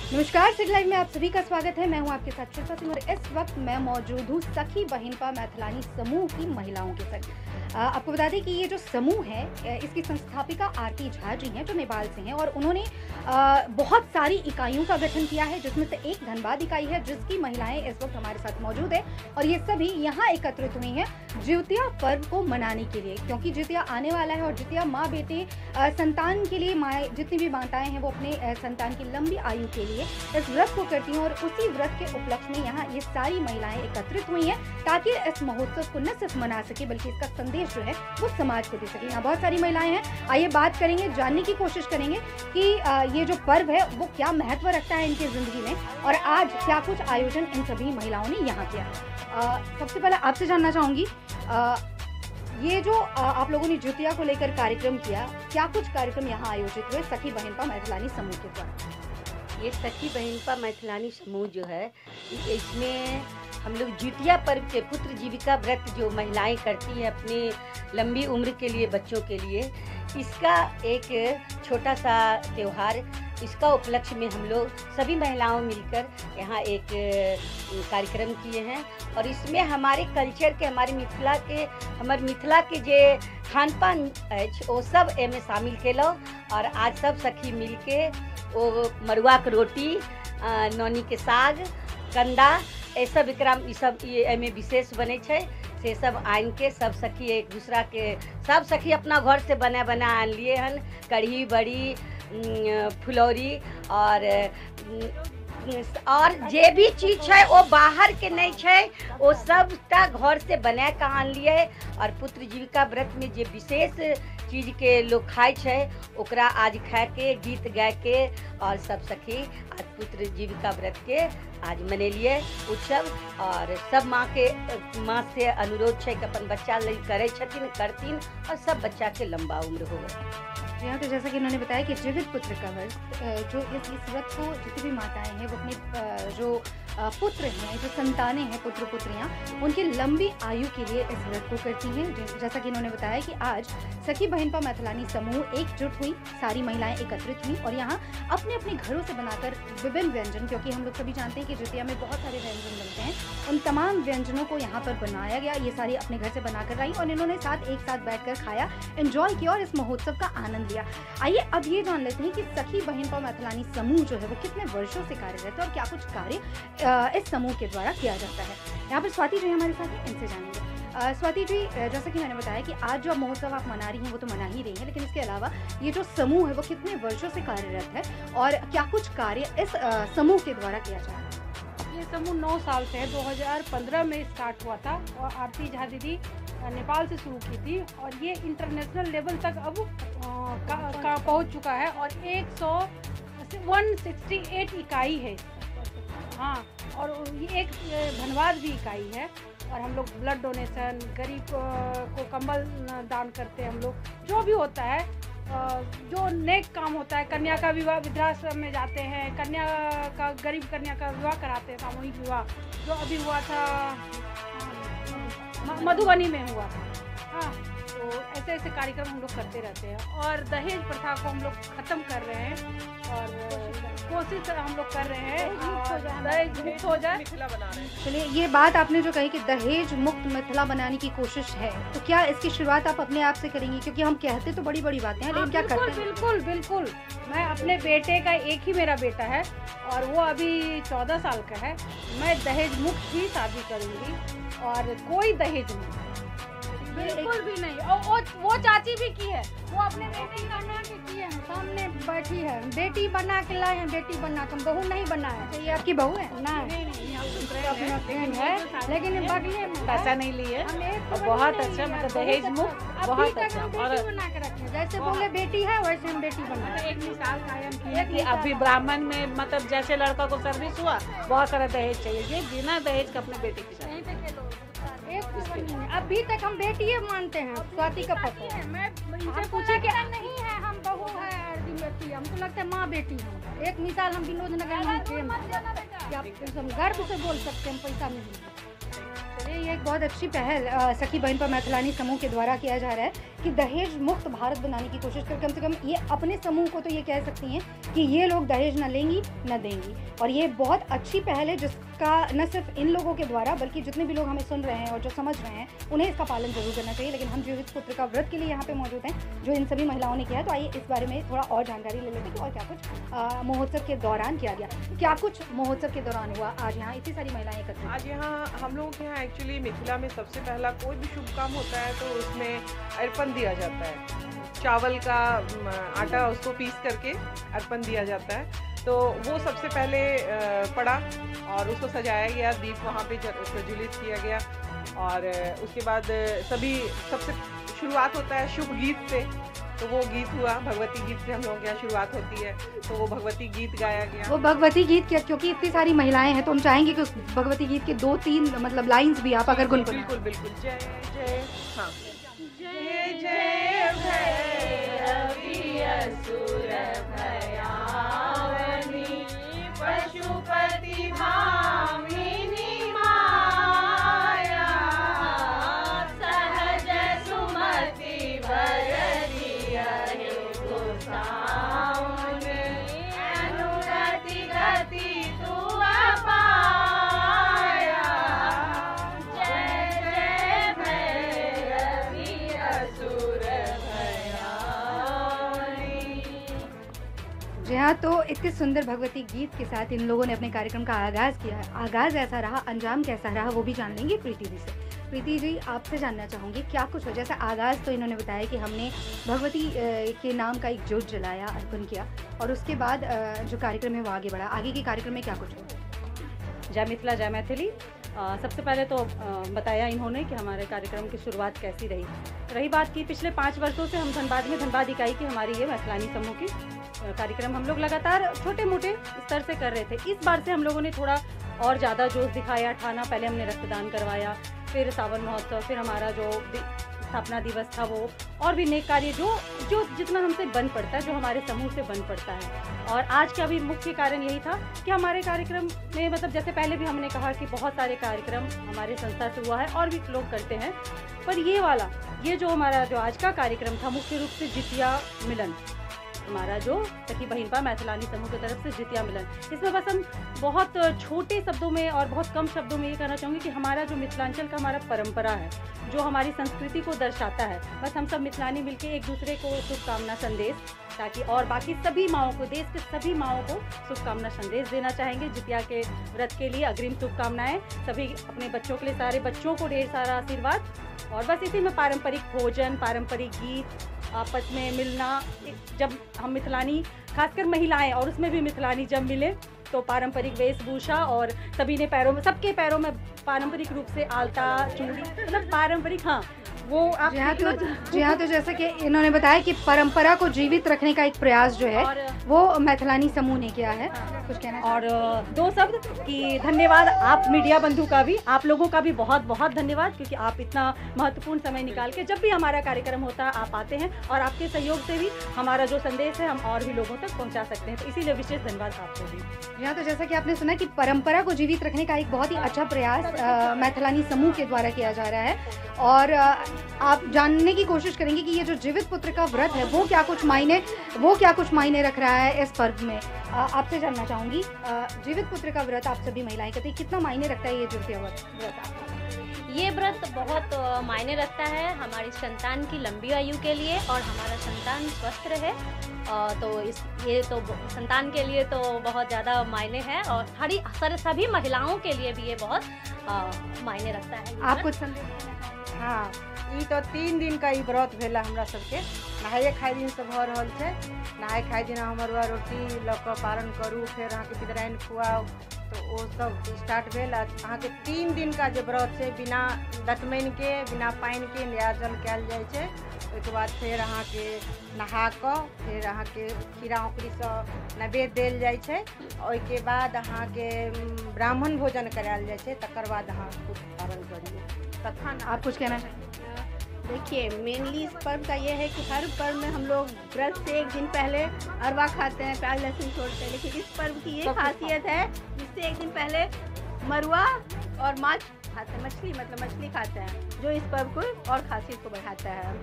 नमस्कार, city live में आप सभी का स्वागत है। मैं हूं आपके साथ श्वेता सिंह और इस वक्त मैं मौजूद हूं सखी बहिनपा मैथिलानी समूह की महिलाओं के साथ। आपको बता दें कि ये जो समूह है इसकी संस्थापिका आरती झा जी हैं जो नेपाल से हैं और उन्होंने बहुत सारी इकाइयों का गठन किया है, जिसमें से एक धनबाद इकाई है जिसकी महिलाएं इस वक्त हमारे साथ मौजूद है और ये सभी यहाँ एकत्रित हुई हैं जितिया पर्व को मनाने के लिए, क्योंकि जितिया आने वाला है और जितिया माँ बेटे संतान के लिए माए जितनी भी माताएं हैं वो अपने संतान की लंबी आयु के लिए इस व्रत को करती हैं और उसी व्रत के उपलक्ष्य में यहाँ ये सारी महिलाएं एकत्रित हुई हैं ताकि इस महोत्सव को न सिर्फ मना सके बल्कि इसका संदेश जो है वो समाज को दे सके। यहाँ बहुत सारी महिलाएं हैं, आइए बात करेंगे, जानने की कोशिश करेंगे कि ये जो पर्व है वो क्या महत्व रखता है इनकी जिंदगी में और आज क्या कुछ आयोजन इन सभी महिलाओं ने यहाँ किया। सबसे पहले आपसे जानना चाहूंगी, ये जो आप लोगों ने जितिया को लेकर कार्यक्रम किया, क्या कुछ कार्यक्रम यहाँ आयोजित हुए सखी बहिनपा मैथिलानी समूह के द्वारा? ये सखी बहिनपा मैथिलानी समूह जो है इसमें हम लोग जितिया पर्व के पुत्र जीविका व्रत जो महिलाएं करती हैं अपनी लंबी उम्र के लिए, बच्चों के लिए, इसका एक छोटा सा त्यौहार, इसका उपलक्ष्य में हम लोग सभी महिलाओं मिलकर यहाँ एक कार्यक्रम किए हैं और इसमें हमारे कल्चर के, हमारे मिथिला के जे खान पान वो सब एमे शामिल केलो और आज सब सखी मिल के वो मरुआ के रोटी, नौनी के साग, कंदा, ये सब एकराम सब एमे विशेष बने छे से सब आन के सब सखी एक दूसरा के सब सखी अपना घर से बना आन लिए हन। कढ़ी बड़ी, फुलौरी और जे भी चीज है वो बाहर के नहीं है, वो सबटा घर से बना के आन लिए और पुत्र जीविका व्रत में जे विशेष चीज के लोग खाए छे ओकरा आज खा के गीत गा के और सब सखी आज पुत्र जीविका व्रत के आज मनेलिए उत्सव और सब माँ से अनुरोध है कि अपन बच्चा ले करे छथिन करतीन और सब बच्चा के लंबा उम्र हो। जी हाँ, तो जैसा कि उन्होंने बताया कि जीवित पुत्र का व्रत जो इस व्रत को जितनी भी माताएं हैं वो अपने जो पुत्र हैं, जो संतानें हैं, पुत्र पुत्रियां, उनकी लंबी आयु के लिए इस व्रत को करती हैं। जैसा कि इन्होंने बताया कि आज सखी बहिनपा मैथिलानी समूह एकजुट हुई, सारी महिलाएं एकत्रित हुई और यहाँ अपने अपने घरों से बनाकर विभिन्न व्यंजन, क्योंकि हम लोग सभी जानते हैं कि जितिया में बहुत सारे व्यंजन बनते हैं, उन तमाम व्यंजनों को यहाँ पर बनाया गया। ये सारी अपने घर से बनाकर लाई और इन्होंने एक साथ बैठकर खाया, एंजॉय किया और इस महोत्सव का आनंद लिया। आइए अब ये जान लेते हैं कि सखी बहिनपा मैथिलानी समूह जो है वो कितने वर्षों से कार्यरत है और क्या कुछ कार्य इस समूह के द्वारा किया जाता है। यहाँ पर स्वाति जी हमारे साथ हैं, इनसे जानेंगे। स्वाति जी, जैसा कि मैंने बताया कि आज जो महोत्सव आप मना रही हैं वो तो मना ही रही हैं, लेकिन इसके अलावा ये जो समूह है वो कितने वर्षों से कार्यरत है और क्या कुछ कार्य इस समूह के द्वारा किया जा रहा है? ये समूह 9 साल से है, 2015 में स्टार्ट हुआ था और आरती झा दीदी नेपाल से शुरू की थी और ये इंटरनेशनल लेवल तक अब पहुंच चुका है और 168 इकाई है। हाँ, और ये एक धनबाद भी इकाई है और हम लोग ब्लड डोनेशन, गरीब को कंबल दान करते हैं हम लोग, जो भी होता है जो नेक काम होता है, कन्या का विवाह वृद्धाश्रम में जाते हैं, कन्या का गरीब कन्या का विवाह कराते हैं, सामूहिक विवाह जो अभी हुआ था मधुबनी में हुआ था। हाँ, तो ऐसे कार्यक्रम हम लोग करते रहते हैं और दहेज प्रथा को हम लोग खत्म कर रहे हैं और कोशिश हम लोग कर रहे हैं दहेज मुक्त हो जाए, मिथिला बना रहे हैं। चलिए, ये बात आपने जो कही कि दहेज मुक्त मिथिला बनाने की कोशिश है, तो क्या इसकी शुरुआत आप अपने आप से करेंगी? क्योंकि हम कहते तो बड़ी बड़ी बातें हैं लेकिन क्या करते हैं? बिल्कुल बिल्कुल, मैं अपने बेटे का, एक ही मेरा बेटा है और वो अभी 14 साल का है, मैं दहेज मुक्त ही शादी करूँगी और कोई दहेज नहीं, बिल्कुल भी नहीं। और वो चाची भी की है, वो अपने बेटी बना के की है, सामने बैठी है, बेटी बना के लाए हैं, बेटी बना के, बहू नहीं बनाया। ये आपकी बहू है? नहीं, अपना फ्रेंड है लेकिन बगले में पैसा नहीं लिए। बहुत अच्छा, मतलब दहेज मुक्त बहुत अच्छा। और बना के रखे, जैसे बोले बेटी है वैसे हम बेटी बना। एक मिसाल कायम की है कि अभी ब्राह्मण में मतलब जैसे लड़का को सर्विस हुआ बहुत सारा दहेज चाहिए, ये बिना दहेज का अपने बेटे की शादी। अभी तक हम बेटी है मानते हैं, स्वाति का पता है। मैं इनसे पूछे कि नहीं है, हम बहू है बेटी, हमको लगता है माँ बेटी है। एक मिसाल हम विनोद नगर में गर्व से बोल सकते हैं, पैसा नहीं। ये एक बहुत अच्छी पहल सखी बहिनपा मैथिलानी समूह के द्वारा किया जा रहा है कि दहेज मुक्त भारत बनाने की कोशिश कर, कम से कम ये अपने समूह को तो ये कह सकती हैं कि ये लोग दहेज न लेंगी न देंगी। और ये बहुत अच्छी पहल है जिसका न सिर्फ इन लोगों के द्वारा बल्कि जितने भी लोग हमें सुन रहे हैं और जो समझ रहे हैं उन्हें इसका पालन जरूर करना चाहिए। लेकिन हम जीवित पुत्र का व्रत के लिए यहाँ पे मौजूद हैं जो इन सभी महिलाओं ने किया है, तो आइए इस बारे में थोड़ा और जानकारी ले लेते हैं कि और क्या कुछ महोत्सव के दौरान किया गया। क्या कुछ महोत्सव के दौरान हुआ आज यहाँ इतनी सारी महिलाएं एकत्रित? आज यहाँ हम लोगों के यहाँ एक्चुअली मिथिला में सबसे पहला कोई भी शुभ काम होता है तो उसमें अर्पण दिया जाता है। चावल का आटा उसको पीस करके अर्पण दिया जाता है, तो वो सबसे पहले पड़ा और उसको सजाया गया, दीप वहाँ पे प्रज्वलित किया गया। और उसके बाद सबसे शुरुआत होता है शुभ गीत से, तो वो गीत हुआ, भगवती गीत से हम लोगों के यहाँ शुरुआत होती है, तो वो भगवती गीत गाया गया। वो भगवती गीत क्योंकि इतनी सारी महिलाएं हैं तो हम चाहेंगे कि उस भगवती गीत के 2-3 मतलब लाइंस भी आप अगर गुनगुनाएं। बिल्कुल बिल्कुल। जय जय हाँ जय जय भैरवी असुर भयावनी पशुपति भामिनी माया सहज सुमति भररिया गोसाउनि अनुरति गति तू अपाया। जय जय भैरवी असुर भयावनी। जी हाँ, तो इतने सुंदर भगवती गीत के साथ इन लोगों ने अपने कार्यक्रम का आगाज़ किया। आगाज़ ऐसा रहा, अंजाम कैसा रहा वो भी जान लेंगे प्रीति जी से। प्रीति जी, आपसे जानना चाहूँगी क्या कुछ हो, जैसे आगाज़ तो इन्होंने बताया कि हमने भगवती के नाम का एक जोत जलाया, अर्पण किया, और उसके बाद जो कार्यक्रम है वो आगे बढ़ा। आगे के कार्यक्रम में क्या कुछ हुआ? जय मिथिला जय मैथिली। सबसे पहले तो बताया इन्होंने कि हमारे कार्यक्रम की शुरुआत कैसी रही बात की पिछले 5 वर्षों से हम धनबाद में धनबाद इकाई की हमारी ये मैथिलानी समूह की कार्यक्रम हम लोग लगातार छोटे मोटे स्तर से कर रहे थे। इस बार से हम लोगों ने थोड़ा और ज़्यादा जोश दिखाया, ठाना। पहले हमने रक्तदान करवाया, फिर सावन महोत्सव, फिर हमारा जो स्थापना दिवस था वो, और भी नेक कार्य जो जितना हमसे बन पड़ता है, जो हमारे समूह से बन पड़ता है। और आज का भी मुख्य कारण यही था कि हमारे कार्यक्रम में मतलब जैसे पहले भी हमने कहा कि बहुत सारे कार्यक्रम हमारे संस्था से हुआ है और भी लोग करते हैं, पर ये जो हमारा जो आज का कार्यक्रम था मुख्य रूप से जितिया मिलन, हमारा जो सखी बहिनपा मैथिलानी समूह की तरफ से जितिया मिलन, इसमें बस हम बहुत छोटे शब्दों में और बहुत कम शब्दों में ये कहना चाहूँगी कि हमारा जो मिथिलांचल का हमारा परंपरा है, जो हमारी संस्कृति को दर्शाता है, बस हम सब मिथिलानी मिलके एक दूसरे को शुभकामना संदेश, ताकि और बाकी सभी माओं को, देश के सभी माओं को शुभकामना संदेश देना चाहेंगे। जितिया के व्रत के लिए अग्रिम शुभकामनाएं, सभी अपने बच्चों के लिए, सारे बच्चों को ढेर सारा आशीर्वाद, और बस इसी में पारंपरिक भोजन, पारंपरिक गीत, आपस में मिलना। जब हम मिथिलानी, खासकर महिलाएं, और उसमें भी मिथिलानी जब मिले तो पारंपरिक वेशभूषा, और सभी ने पैरों में, सबके पैरों में पारंपरिक रूप से आलता, चूड़ी, मतलब पारंपरिक, हाँ वो आप जी हाँ, तो जैसा कि इन्होंने बताया कि परंपरा को जीवित रखने का एक प्रयास जो है वो मैथिलानी समूह ने किया है। कुछ कहना? और 2 शब्द कि धन्यवाद आप मीडिया बंधु का भी, आप लोगों का भी बहुत बहुत धन्यवाद, क्योंकि आप इतना महत्वपूर्ण समय निकाल के जब भी हमारा कार्यक्रम होता है आप आते हैं, और आपके सहयोग से भी हमारा जो संदेश है हम और भी लोगों तक पहुँचा सकते हैं, तो इसीलिए विशेष धन्यवाद आपको भी। यहाँ तो जैसा कि आपने सुना कि परंपरा को जीवित रखने का एक बहुत ही अच्छा प्रयास मैथिलानी समूह के द्वारा किया जा रहा है, और आप जानने की कोशिश करेंगे कि ये जो जीवित पुत्र का व्रत है वो क्या कुछ मायने रख रहा है इस पर्व में। आपसे जानना चाहूँगी, जीवित पुत्र का व्रत आप सभी महिलाएं कहते हैं, कितना मायने रखता है ये जीवित व्रत? ये व्रत बहुत मायने रखता है हमारी संतान की लंबी आयु के लिए, और हमारा संतान स्वस्थ रहे, तो ये तो संतान के लिए तो बहुत ज़्यादा मायने है, और सभी महिलाओं के लिए भी ये बहुत मायने रखता है। आप कुछ संदेश देना चाहेंगे? हाँ, ई तो 3 दिन का ई व्रत भेला हमरा सबके। नहाए खाए दिन से भऽ रहल छै। नहाए खाए दिन हमरुआ रोटी लऽ कऽ पारण करू, फिर अहाँके पितराइन खुआउ, तो वो सब स्टार्ट भेल। अहाँके 3 दिन का जे व्रत छै, बिना दतमनि के, बिना पानि के न्याजल कयल जाइ छै। ओहिके बाद फिर अहाँके नहा कऽ फिर अहाँके खीरा औंकड़ीसँ नैवेद्य देल जाइ छै। ओहिके बाद अहाँके ब्राह्मण भोजन करायल जाइ छै, तकर बाद अहाँ पारण करिए। तखन आप कुछ कहना चाहेंगे? देखिए, मेनली इस पर्व का ये है कि हर पर्व में हम लोग व्रत से 1 दिन पहले अरवा खाते हैं, प्याज लहसुन छोड़ते हैं, लेकिन इस पर्व की ये खासियत है जिससे 1 दिन पहले मरुआ और माछ खाते हैं, मछली खाते हैं, जो इस पर्व को और खासियत को बढ़ाता है।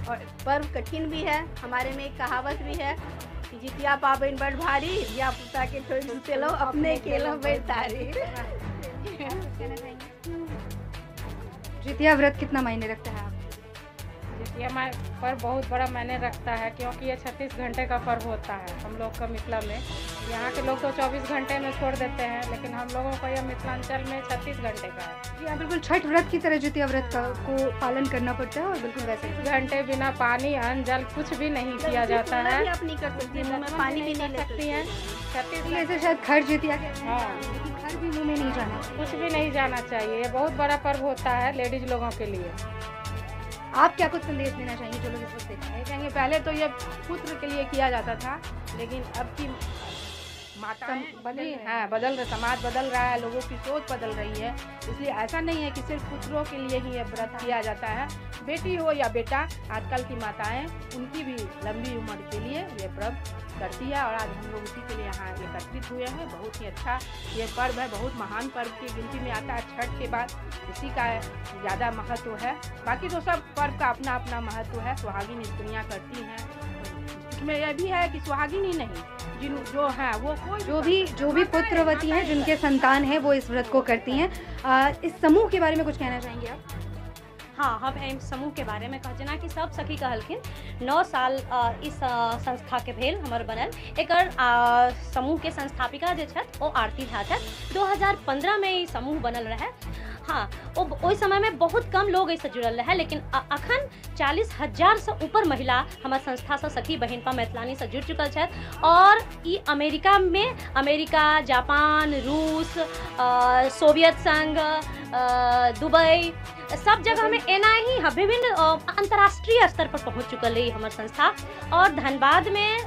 और पर्व कठिन भी है। हमारे में एक कहावत भी है कि जितिया पाबन बड़ भारी, या पुता के ठोड़ चलो अपने केलो बड़ तारी। जितिया व्रत कितना मायने रखता है आप? जितिया पर्व बहुत बड़ा मायने रखता है, क्योंकि ये 36 घंटे का पर्व होता है हम लोग का मिथिला में। यहाँ के लोग तो 24 घंटे में छोड़ देते हैं, लेकिन हम लोगों को यह मिथिलांचल में 36 घंटे का है। जी हाँ, बिल्कुल छठ व्रत की तरह जितिया व्रत को पालन करना पड़ता है और बिल्कुल वैसे ही। घंटे बिना पानी अन्न जल कुछ भी नहीं किया जाता है। आप नहीं कर सकती, मुंह में पानी भी नहीं ले सकती हैं। 36 ऐसे शायद खर जितिया के, हाँ, लेकिन खर भी मुँह में नहीं जाना। कुछ भी नहीं जाना चाहिए। ये बहुत बड़ा पर्व होता है लेडीज लोगों के लिए। आप क्या कुछ संदेश देना चाहेंगे जो लोग इस वक्त देख रहे हैं? कहेंगे पहले तो ये पुत्र के लिए किया जाता था, लेकिन अब की माताएं बदल रहे, समाज बदल रहा है, लोगों की सोच बदल रही है। इसलिए ऐसा नहीं है कि सिर्फ पुत्रों के लिए ही ये व्रत किया जाता है। बेटी हो या बेटा, आजकल की माताएं उनकी भी लंबी उम्र के लिए ये व्रत करती है। और आज हम लोग उसी के लिए यहाँ एकत्रित हुए हैं। बहुत ही अच्छा ये पर्व है, बहुत महान पर्व की गिनती में आता है। छठ के बाद इसी का ज़्यादा महत्व है। बाकी तो सब पर्व का अपना अपना महत्व है। सुहागिन स्त्रियाँ करती हैं, इसमें यह भी है कि सुहागिन ही नहीं, जिन जो है वो कोई जो भी पुत्रवती हैं, जिनके संतान है, वो इस व्रत को करती हैं। इस समूह के बारे में कुछ कहना चाहेंगे आप? हाँ, हम एम समूह के बारे में कह जना कि सब सखी कहलखिन 9 साल इस संस्था के भेल हमर बनल। एकर समूह के संस्थापिका जे छथि ओ आरती झा छथि। 2015 में ई समूह बनल रहे। हाँ, ओहि समय में बहुत कम लोग इससे जुड़ल रहे, लेकिन अखन 40,000 से ऊपर महिला हमारे संस्था से सखी बहिनपा मैथिलानी से जुड़ चुकल छथि। और ई अमेरिका, जापान, रूस, सोवियत संघ, दुबई, सब जगह में एना ही विभिन्न अंतर्राष्ट्रीय स्तर पर पहुँच चुकल है हमार संस्था। और धनबाद में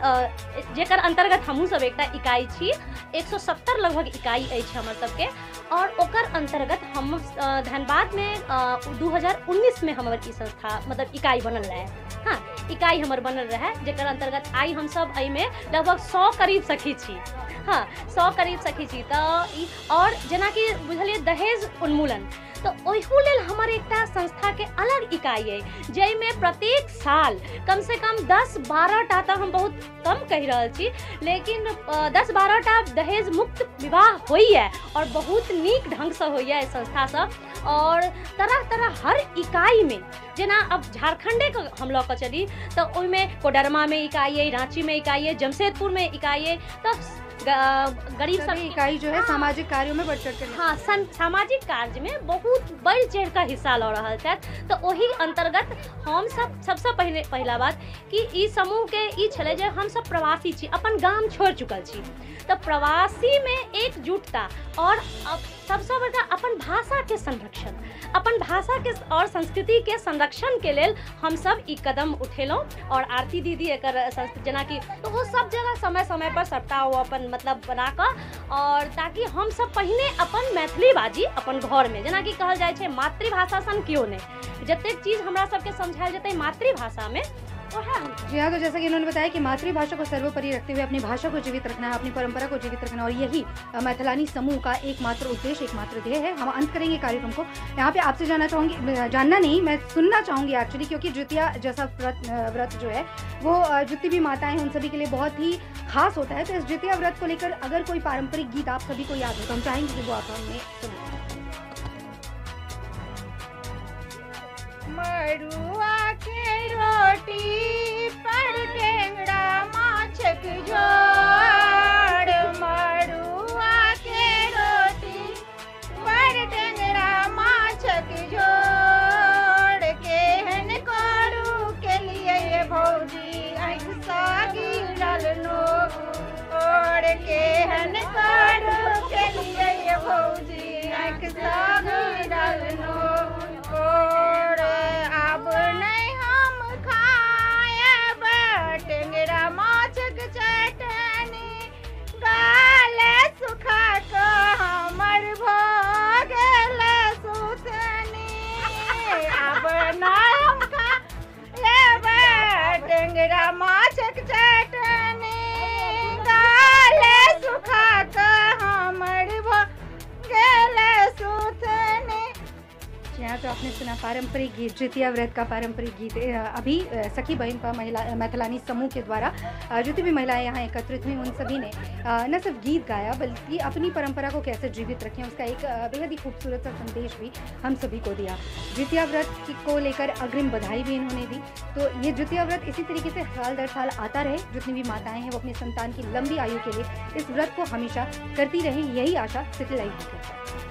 जेकर अंतर्गत हमहूँ सब एक इकाई छी, 170 लगभग इकाई अछि हमर सबके। और ओकर अंतर्गत हम धनबाद में 2019 में हमार ई संस्था मतलब इकाई बनल रहे। हाँ, इकाई हमार बनल रहे, जेकर अंतर्गत आई हम सब एहि में लगभग 100 करीब सखी छी। हाँ, 100 करीब सखी छी। तो और जना कि बुझलिए दहेज उन्मूलन, तो ओहू लेल हमारे एक संस्था के अलग इकाई है, जैमे प्रत्येक साल कम से कम 10-12 टा, तो हम बहुत कम कह रहा छी, लेकिन 10-12 टा दहेज मुक्त विवाह होई है और बहुत नीक ढंग से होई है संस्था सब। और तरह हर इकाई में, जना अब झारखंडे के हम लोग चली तो उनमें कोडरमा में इकाई है, रांची में इकाई है, जमशेदपुर में इकाई है। तो गरीब सब इकाई जो है सामाजिक कार्यों में बढ़ चढ़ कर, हाँ, सामाजिक कार्य में बहुत बढ़ चढ़ कर हिस्सा ल रहा है। तो वही अंतर्गत हम सब सबसे पहला बात कि ई समूह के ई छले जे हम सब प्रवासी छी, अपन गाम छोड़ चुकल छी। तो प्रवासी में एकजुटता और सबसे बड़का अपन भाषा के संरक्षण, अपन भाषा के और संस्कृति के संरक्षण के लेल हम सब ई कदम उठेलौं। और आरती दीदी एकर जना कि तो वो सब जगह समय पर सबटा वो अपन मतलब बना कर, और ताकि हम सब पहिने अपन मैथिली बाजी अपन घर में, जना कि कहल जाए छे मातृभाषा सन क्यों नहीं, जतेक चीज हमरा सबके समझायल जते मातृभाषा में वो है। जी हाँ, तो जैसा कि उन्होंने बताया कि मातृभाषा को सर्वोपरि रखते हुए अपनी भाषा को जीवित रखना है, अपनी परंपरा को जीवित रखना, और यही मैथिलानी समूह का एकमात्र उद्देश्य, एकमात्र ध्येय है। हम अंत करेंगे कार्यक्रम को यहाँ पे। आपसे जानना नहीं, मैं सुनना चाहूँगी एक्चुअली, क्योंकि जितिया जैसा व्रत जो है वो जितनी भी माताएं हैं उन सभी के लिए बहुत ही खास होता है। तो इस जितिया व्रत को लेकर अगर कोई पारंपरिक गीत आप सभी को याद हो तो हम चाहेंगे कि वो आप हमें सुनाएं। मड़ुआ के रोटी पर टेंगड़ा माछक जोड़, मड़ुआ के रोटी पर टेंगड़ा माछक जोड़, केहन करू के लिए ये भौजी आँख सा गिरल नोर, केहन करू के लिए ये भौजी आँख सा गिरल नोर। अब नहीं हम खाएब टेंगरा माछक चटनी, गाले सुखा के हमर भगल सुथनी। अब नहीं हम खाएब टेंगरा माछक चटनी, गाले सुखा के हमर भगल सुथनी। आपने सुना पारंपरिक गीत, जितिया व्रत का पारंपरिक गीत। अभी सखी बहिनपा महिला मैथिलानी समूह के द्वारा जितनी भी महिलाएं यहाँ एकत्रित हुई उन सभी ने न सिर्फ गीत गाया बल्कि अपनी परंपरा को कैसे जीवित रखें उसका एक बेहद ही खूबसूरत सा संदेश भी हम सभी को दिया। जितिया व्रत को लेकर अग्रिम बधाई भी इन्होंने दी। तो ये जितिया व्रत इसी तरीके से साल दर साल आता रहे। जितनी भी माताएं हैं वो अपनी संतान की लंबी आयु के लिए इस व्रत को हमेशा करती रहें, यही आशा सितलाई होती है।